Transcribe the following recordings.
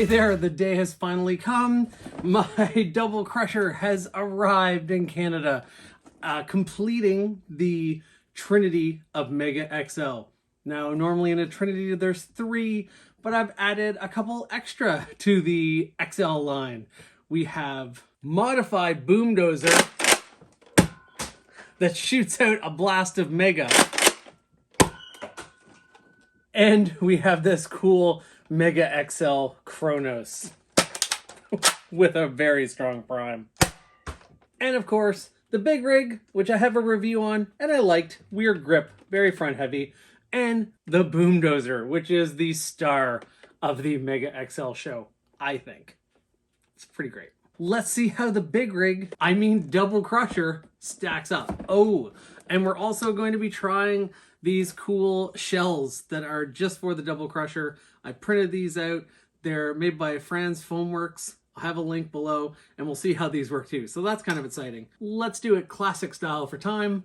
Hey there, the day has finally come. My double crusher has arrived in Canada, completing the Trinity of Mega XL. Now, normally in a Trinity there's 3, but I've added a couple extra to the XL line. We have modified Boomdozer that shoots out a blast of Mega. And we have this cool Mega XL Kronos with a very strong prime. And of course, the Big Rig, which I have a review on and I liked. Weird grip, very front heavy. And the Boomdozer, which is the star of the Mega XL show, I think. It's pretty great. Let's see how the Big Rig, I mean double crusher, stacks up. Oh, and we're also going to be trying these cool shells that are just for the double crusher. I printed these out. They're made by Franz Foamworks. I'll have a link below and we'll see how these work too. So that's kind of exciting. Let's do it classic style for time.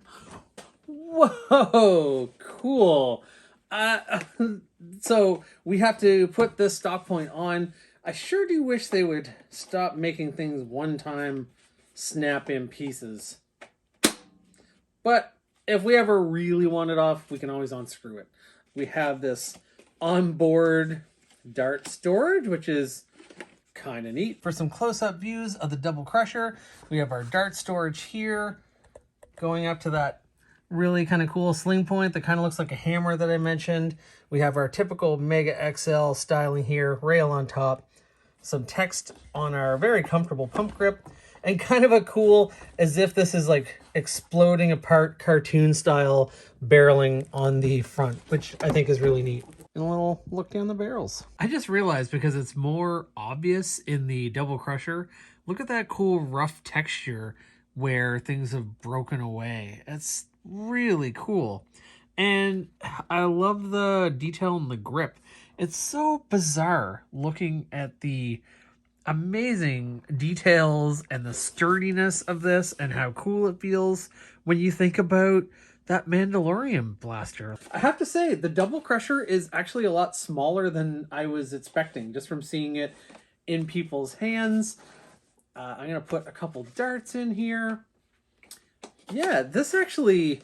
Whoa, cool. So we have to put this stock point on. I sure do wish they would stop making things one time snap in pieces. But if we ever really want it off, we can always unscrew it. We have this onboard dart storage, which is kind of neat. For some close-up views of the double crusher, we have our dart storage here, going up to that really kind of cool sling point that kind of looks like a hammer that I mentioned. We have our typical Mega XL styling here, rail on top, some text on our very comfortable pump grip, and kind of a cool, as if this is like exploding apart cartoon style barreling on the front, which I think is really neat. And a little look down the barrels. I just realized, because it's more obvious in the double crusher, look at that cool rough texture where things have broken away. It's really cool. And I love the detail in the grip. It's so bizarre looking at the amazing details and the sturdiness of this and how cool it feels when you think about that Mandalorian blaster. I have to say, the double crusher is actually a lot smaller than I was expecting, just from seeing it in people's hands. I'm gonna put a couple darts in here. Yeah, this actually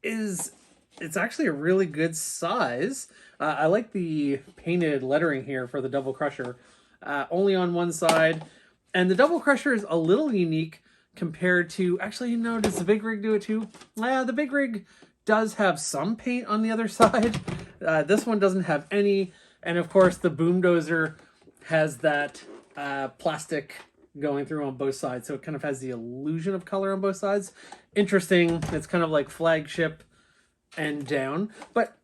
it's actually a really good size. I like the painted lettering here for the double crusher. Only on one side, and the double crusher is a little unique compared to, actually, no, does the Big Rig do it too? The Big Rig does have some paint on the other side. This one doesn't have any, and of course the Boomdozer has that plastic going through on both sides, so it kind of has the illusion of color on both sides. Interesting. It's kind of like flagship and down, but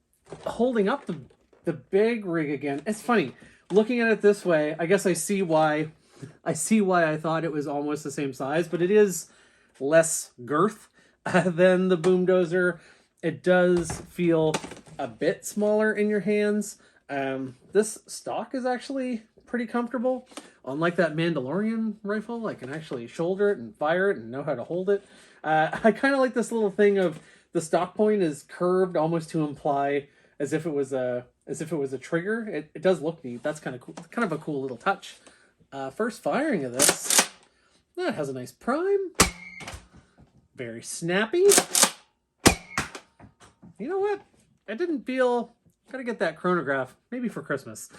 holding up the Big Rig again, it's funny. Looking at it this way, I guess I see why I thought it was almost the same size, but it is less girth than the Boomdozer. It does feel a bit smaller in your hands. This stock is actually pretty comfortable. Unlike that Mandalorian rifle, I can actually shoulder it and fire it and know how to hold it. I kind of like this little thing of the stock point is curved almost to imply as if it was a trigger. It does look neat. That's kind of cool. Kind of a cool little touch. First firing of this, that has a nice prime. Very snappy. You know what? I didn't feel, gotta get that chronograph, maybe for Christmas.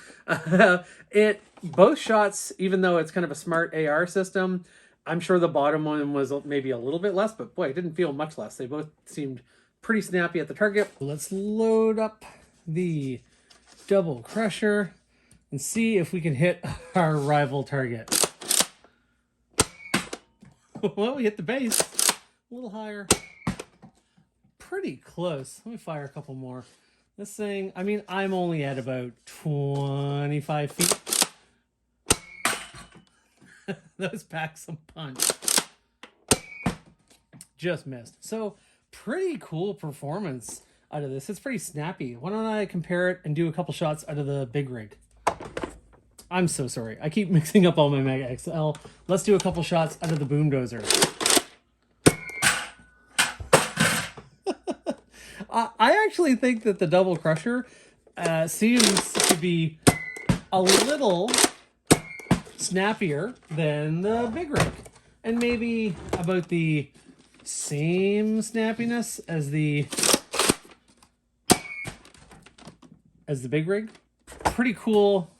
Both shots, even though it's kind of a smart AR system, I'm sure the bottom one was maybe a little bit less, but boy, it didn't feel much less. They both seemed pretty snappy at the target. Let's load up the double crusher and see if we can hit our rival target. Well, we hit the base. A little higher. Pretty close. Let me fire a couple more. This thing, I mean, I'm only at about 25 feet. Those pack some punch. Just missed. So, pretty cool performance out of this. It's pretty snappy. Why don't I compare it and do a couple shots out of the Big Rig? I'm so sorry. I keep mixing up all my Mega XL. Let's do a couple shots out of the Boomdozer. I actually think that the double crusher seems to be a little snappier than the Big Rig. And maybe about the same snappiness as the Big Rig. Pretty cool.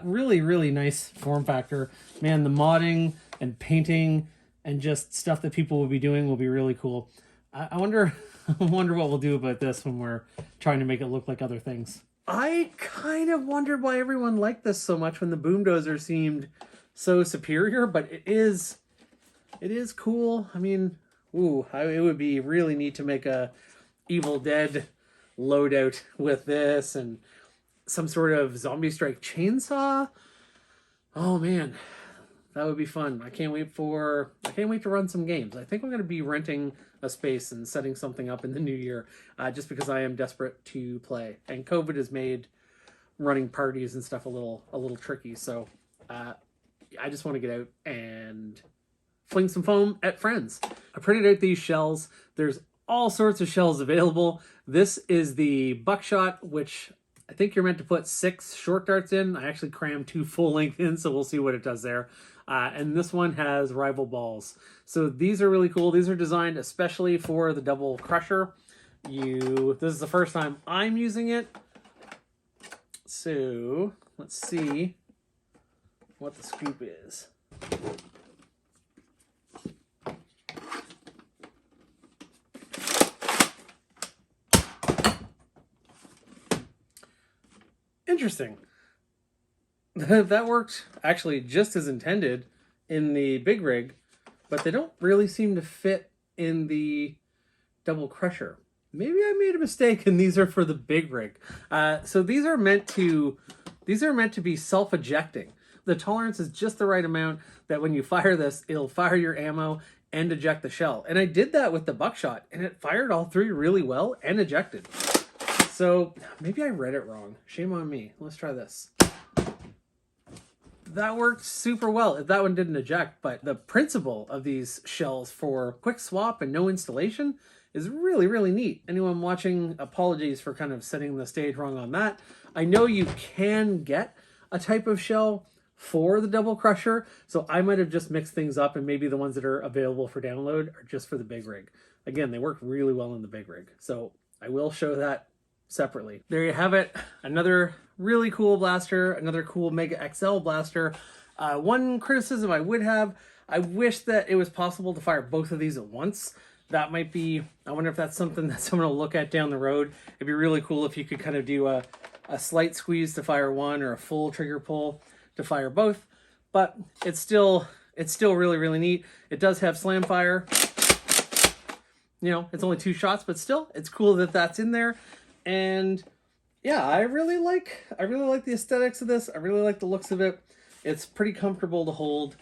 Really, really nice form factor. Man, the modding and painting and just stuff that people will be doing will be really cool. I wonder I wonder what we'll do about this when we're trying to make it look like other things. I kind of wondered why everyone liked this so much when the Boomdozer seemed so superior, but it is cool. I mean, it would be really neat to make a Evil Dead loadout with this and some sort of zombie strike chainsaw. Oh man, that would be fun. I can't wait to run some games. I think I'm going to be renting a space and setting something up in the new year, just because I am desperate to play. And COVID has made running parties and stuff a little tricky. So I just want to get out and fling some foam at friends. I printed out these shells. There's all sorts of shells available. This is the buckshot, which I think you're meant to put 6 short darts in. I actually crammed 2 full length in, so we'll see what it does there. And this one has rival balls. So these are really cool. These are designed especially for the double crusher. This is the first time I'm using it. So let's see what the scoop is. Interesting. That worked actually just as intended in the Big Rig, but they don't really seem to fit in the double crusher. Maybe I made a mistake and these are for the Big Rig. So these are meant to be self-ejecting. The tolerance is just the right amount that when you fire this, it'll fire your ammo and eject the shell. And I did that with the buckshot and it fired all 3 really well and ejected. So maybe I read it wrong. Shame on me. Let's try this. That worked super well. That one didn't eject, but the principle of these shells for quick swap and no installation is really, really neat. Anyone watching, apologies for kind of setting the stage wrong on that. I know you can get a type of shell for the double crusher, so I might have just mixed things up and maybe the ones that are available for download are just for the Big Rig. Again, they work really well in the Big Rig, so I will show that separately. There you have it. Another really cool blaster, another cool Mega XL blaster. One criticism I would have, I wish that it was possible to fire both of these at once. That might be, I wonder if that's something that someone will look at down the road. It'd be really cool if you could kind of do a slight squeeze to fire one or a full trigger pull to fire both. But it's still really, really neat. It does have slam fire. You know, it's only 2 shots, but still, it's cool that that's in there. And yeah, I really like the aesthetics of this. I really like the looks of it. It's pretty comfortable to hold.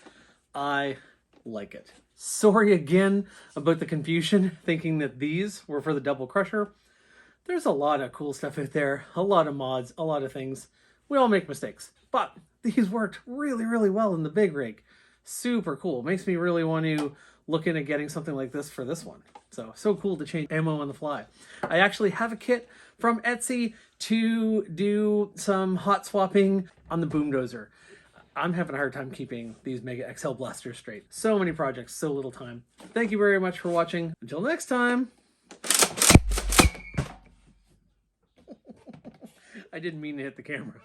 I like it. Sorry again about the confusion, thinking that these were for the double crusher. There's a lot of cool stuff out there, a lot of mods, a lot of things. We all make mistakes, but these worked really, really well in the Big Rig. Super cool. Makes me really want to look into getting something like this for this one. So cool to change ammo on the fly. I actually have a kit from Etsy to do some hot swapping on the Boomdozer. I'm having a hard time keeping these Mega XL blasters straight. So many projects, so little time. Thank you very much for watching. Until next time. I didn't mean to hit the camera.